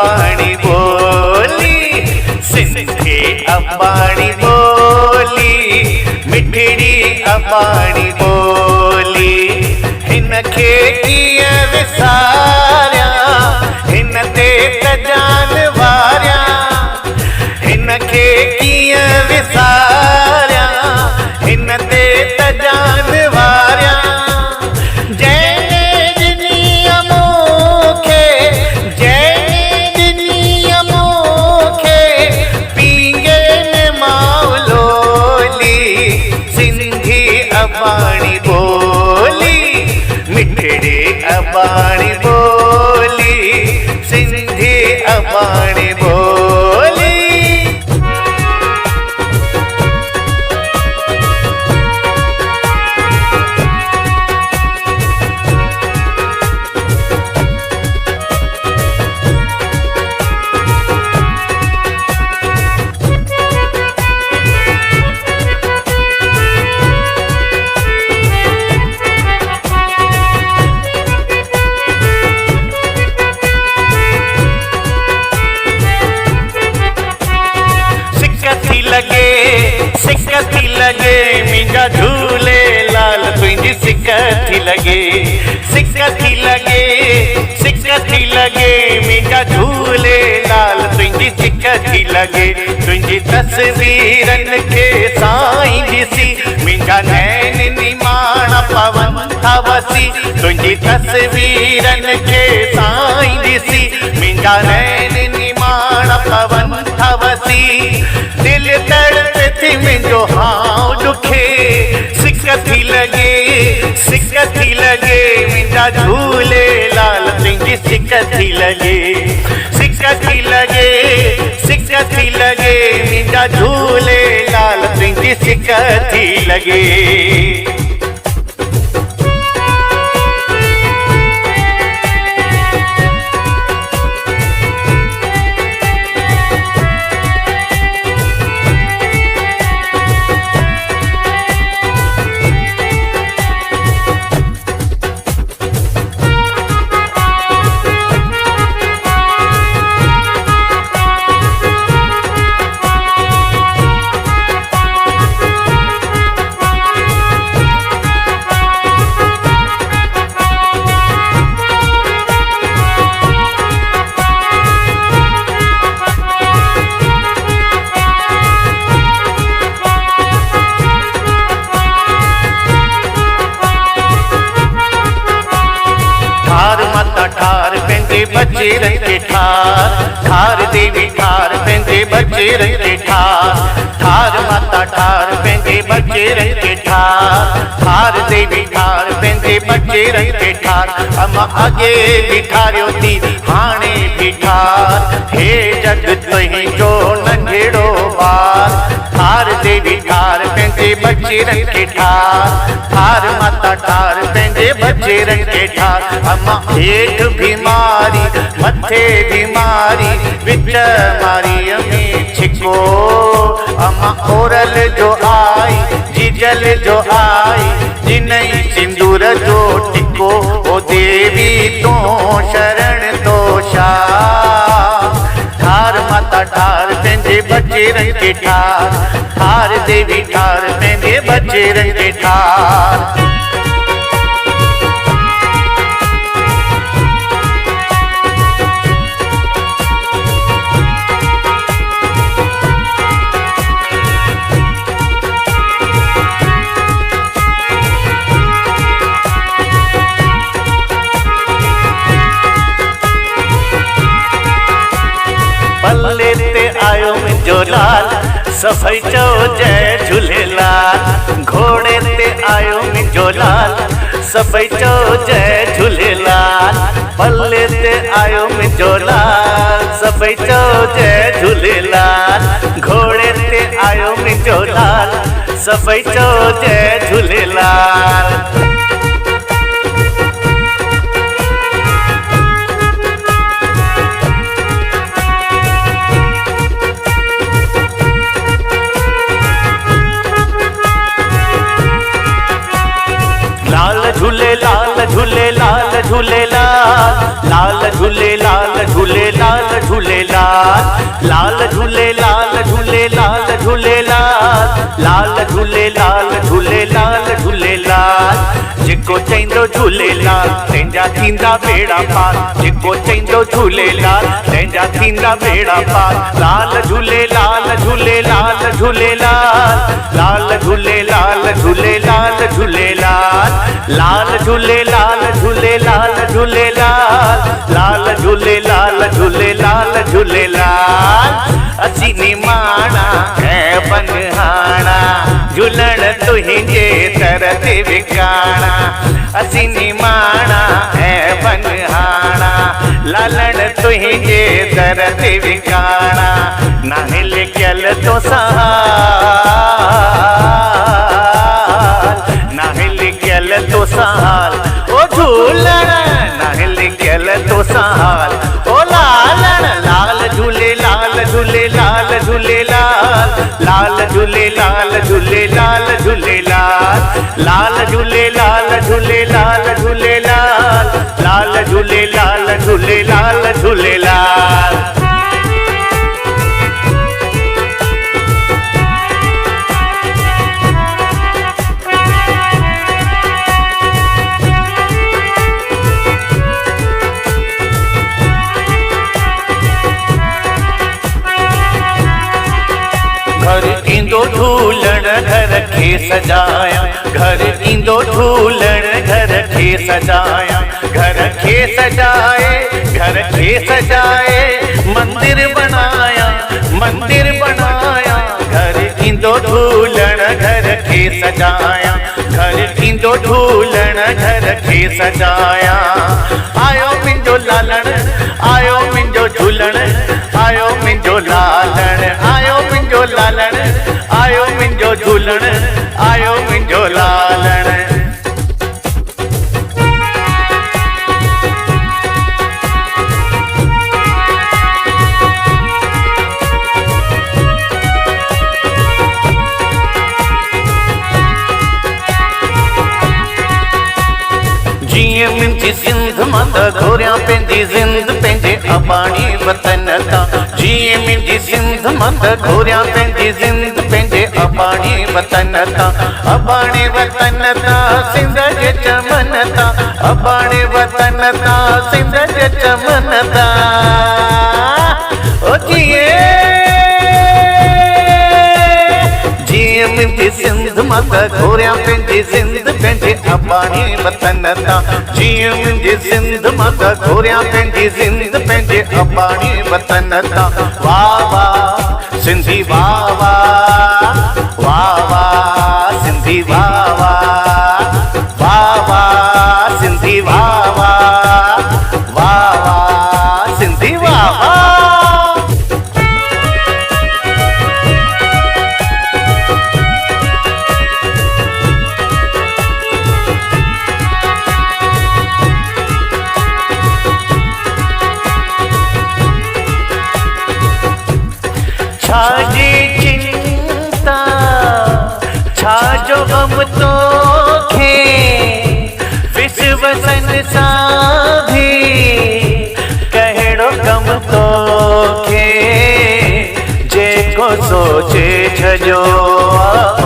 अबाणी बोली, सिंधी अबाणी बोली, मिठड़ी अबाणी बोली। हिनखे कीअं विसारिया, हिन ते त जान वारिया, हिनखे कीअं विसारिया, हिन ते त जान वारिया। अबाणी बोली, मिठड़ी अबाणी बोली, सिंधी अबाणी बोली। सिक थी लगे मुंहिंजा झूलेलाल तुंहिंजी सिक थी लगे, सिक थी लगे, सिक थी लगे मुंहिंजा झूलेलाल तुंहिंजी सिक थी लगे। तुंहिंजी तस्वीरनि खे साईं ॾिसी मुंहिंजा नैन निमाण पवन था वसी। तुंहिंजी तस्वीरनि खे साईं ॾिसी मुंहिंजा नैन निमाण पवन था वसी। दिल तड़पे थी मुंहिंजो हाउ ॾुखे, सिक थी लगे, सिक थी लगे मुंहिंजा झूलेलाल तुंहिंजी सिक थी लगे, सिक थी लगे, सिक थी लगे मुंहिंजा झूलेलाल तुंहिंजी सिक थी लगे। ठार पंहिंजे बचेरनि खे ठार, ठार देवी ठार पंहिंजे बचेरनि खे ठार, ठार माता ठार पंहिंजे बचेरनि खे ठार, ठार देवी ठार पंहिंजे बचेरनि खे ठार। अमां अॻे बि ठारियो थी हाणे बि ठार, हे जग तुंहिंजो नंढड़ो ॿार। ठार देवी ठार पंहिंजे बचेरनि खे ठार, ठार माता ठार पंहिंजे बचेरनि खे ठार। अमां हेठि बीमारी मथे बीमारी विच मारीअ में छिको, अमां ओरल जो आई जीजल जो आई जिनई सिंदूर जो टिको। ओ देवी तो शरण तो शा, ठार माता ठार पंहिंजे बचेरनि खे ठार, ठार देवी ठार पंहिंजे बचेरनि खे ठार। पल्ले ते आयो मुंहिंजो लाल, सभई चओ जय झूलेलाल। घोड़े ते आयो मुंहिंजो लाल, सभई चओ जय झूलेलाल। पल्ले ते आयो मुंहिंजो लाल, सभई चओ जय झूलेलाल। घोड़े ते आयो मुंहिंजो लाल, सभई चओ जय झूलेलाल। झूले लाल झूले लाल झूले लाल, लाल झूले लाल झूले लाल झूले लाल झूलेलाल झूलेलाल झूलेलाल लाल झूलेलाल झूलेलाल झूलेलाल जेको चईंदो झूलेलाल तंहिंजा थींदा बेड़ा पार जेको चईंदो झूलेलाल तंहिंजा थींदा बेड़ा पार लाल झूलेलाल झूलेलाल झूलेलाल लाल झूलेलाल झूलेलाल झूलेलाल लाल झूलेलाल झूलेलाल झूलेलाल लाल झूलेलाल झूलेलाल झूलेलाल असीं निमाणा ऐं बनहाणा झूलण तुंहिंजे दर ते विकाणा असीं निमाणा ऐं बनहाणा लालण तुंहिंजे दर ते विकाणा नाहे लिखियल तोसां नाहे लिखियल तोसां ओ झूलण नाहे लिखियल तोसां ओ लालण लाल झूलेलाल झूलेलाल झूलेलाल लाल झूलेलाल झूलेलाल झूलेलाल लाल झूलेलाल झूलेलाल झूलेलाल लाल झूलेलाल झूलेलाल झूलेलाल घर ईंदो झूलण घर खे सजाया घर ईंदो झूलण घर खे सजाया घर खे सजाए घर खे सजाए मंदिर बनाया घर ईंदो झूलण घर खे सजाया घर ईंदो झूलण घर खे सजाया आयो मुंहिंजो लालण आयो मुंहिंजो झूलण आयो मुंहिंजो लालण आयो मुंहिंजो लालण आयो मुंहिंजो झूलण आयो मुंहिंजो लालण जीअं मुंहिंजी सिंध मां त घोरियां पंहिंजी ज़िंद पंहिंजे अबाणी वतन तां जीअं मुंहिंजी सिंध मां त घोरियां पंहिंजी ज़िंद पंहिंजे अबाणी वतन तां अबाणी वतन तां सिंध जे चमन तां अबाणी वतन तां सिंध जे चमन तां ओ जीअं मुंहिंजी सिंध मां त घोरियां पंहिंजी ज़िंद पंहिंजे अबाणी वतन तां जीअं मुंहिंजी सिंध मां त घोरियां पंहिंजी ज़िंद पंहिंजे अबाणी वतन तां वाह वाह सिंधी वाह वाह वाह वाह सिंधी वाह वाह वाह वाह सिंधी वाह वाह वाह वाह सिंधी वाह वाह छाजी चिंता छाजो गम तोखे विश्वसन सां भी कहिड़ो गम तोखे जेको सोचे छजो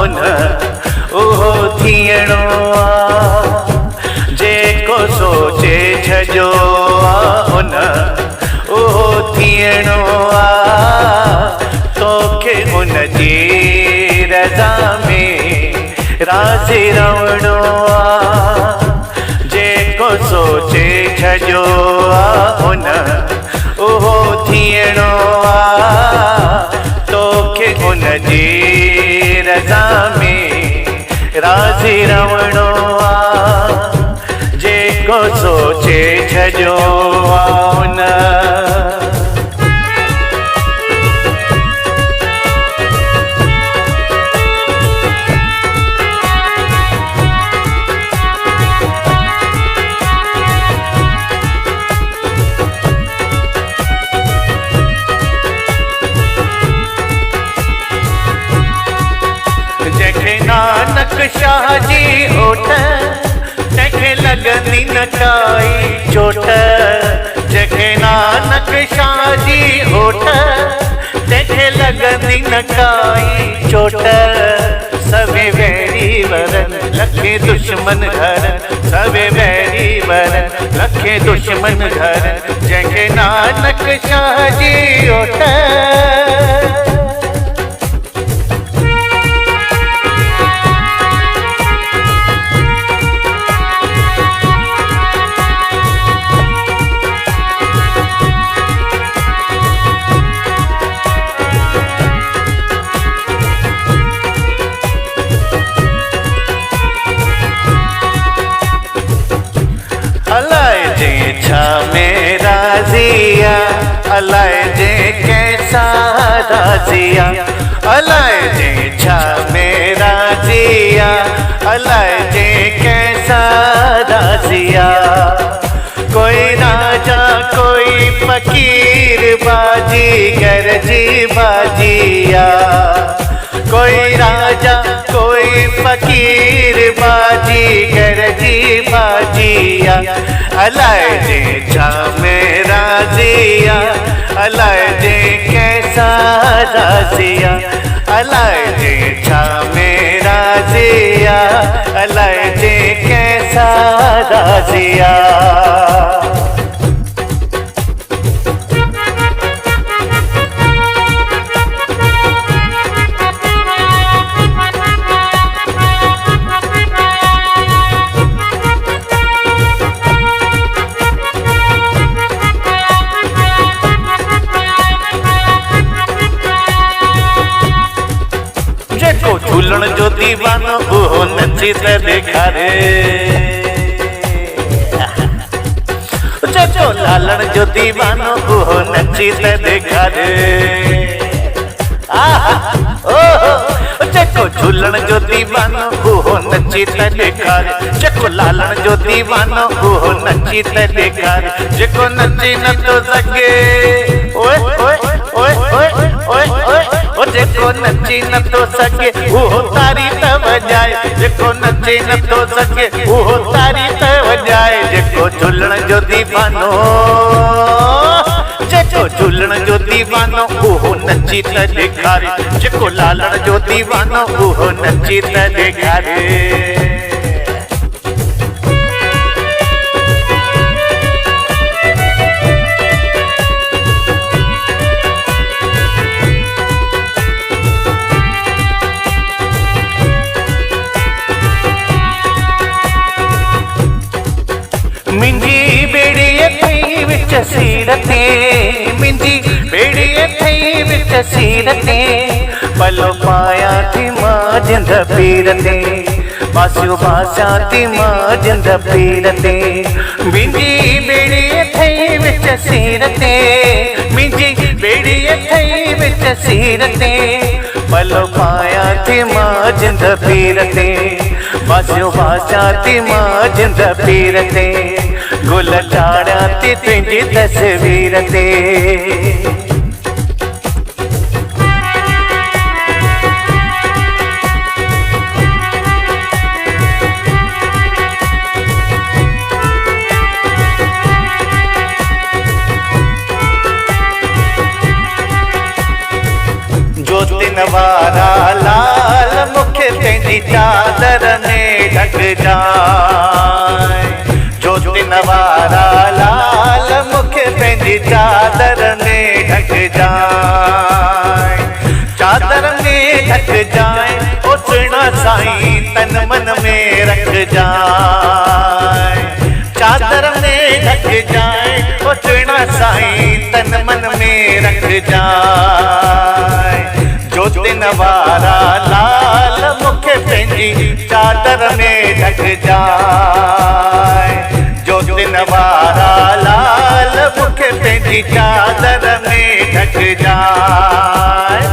उन उहो थियणो जेको सोचे छजो उन उहो थियणो तोखे उन जी रज़ा में राज़ी रहणो जेको सोचे छजो उन उहो थियणो तोखे उन जी रज़ा में राज़ी रहणो जेको सोचे छजो उन नानक शाह जी होठ तंहिंखे लॻंदी न काई चोट जखे नानक शाह जी होठ तंहिंखे लॻंदी न काई चोट सभे वैरी वरन लखे दुश्मन घर सभे वैरी वरन लखे दुश्मन घर जंहिंखे नानक शाह जी होठ मेरा जिया अलाए जे कैसा राजिया अलाए जे छा मेरा जिया अलाए जे कैसा राजिया कोई राजा कोई फकीर बाजीगर जी बाजिया कोई राजा कोई फकीर बाजीगर जी बाजिया अलाए जे छा मेरा जिया अलाए जे कैसा राजिया अलाए जे छा मेरा जिया अलाए जे कैसा राजिया झूलण जो दीवानो वो नची त ॾेखारे जेको लालण जो दीवानो वो नची त ॾेखारे जेको झूलण जो दीवानो वो नची त ॾेखारे जेको लालण जो दीवानो वो नची त ॾेखारे जेको नची नथो सघे ओए ओए ओए ओए ओए ओए जेको नची नथो सघे उहो तारी त वॼाए जेको नची नथो सघे उहो तारी त वॼाए जेको झूलण जो दीवानो जेको झूलण जो दीवानो उहो नची त ॾेखारे जेको लालण जो दीवानो उहो नची त ॾेखारे मिंजी बेड़ी थई विच सीर ते मिंजी बेड़ी थई विच सीर ते पलो पाया थी मां जिंद पीर ते पासियो बासा थी मां जिंद पीर ते मिंजी बेड़ी थई विच सीर ते मिंजी बेड़ी थई विच सीर ते पलो पाया थी मां जिंद पीर ते पासियो बासा थी मां जिंद पीर ते गुल चाड़ा थी तुंहिंजी तस्वीर ते जोतिन वारा लाल मुखे तुंहिंजी चादर में ढक जाए जोतिन वारा लाल मुखे पंहिंजी चादर में ढक जाए चादर में ढक जाए ओ सुहिणा साईं तन मन में रख जाए चादर में ढक जाए ओ सुहिणा साईं तन मन में रख जाए जोतिन वारा लाल मुखे पंहिंजी चादर में ढक जाए जोतिन वारा लाल मुखे पंहिंजी चादर में ढक जाए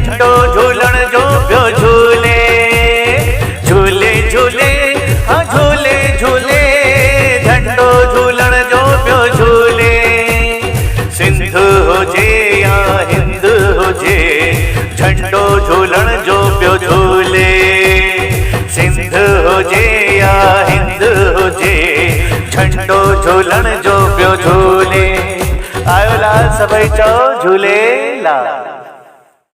झंडो झूलण जो पियो झूले, झूले झूले हाँ झूले झूले, झंडो झूलण जो पियो झूले। सिंध हुजे या हिंद हुजे, झंडो झूलण जो पियो झूले। सिंध हुजे या हिंद हुजे, झंडो झूलण जो पियो झूले। आयो लाल सभई चओ झूलेलाल।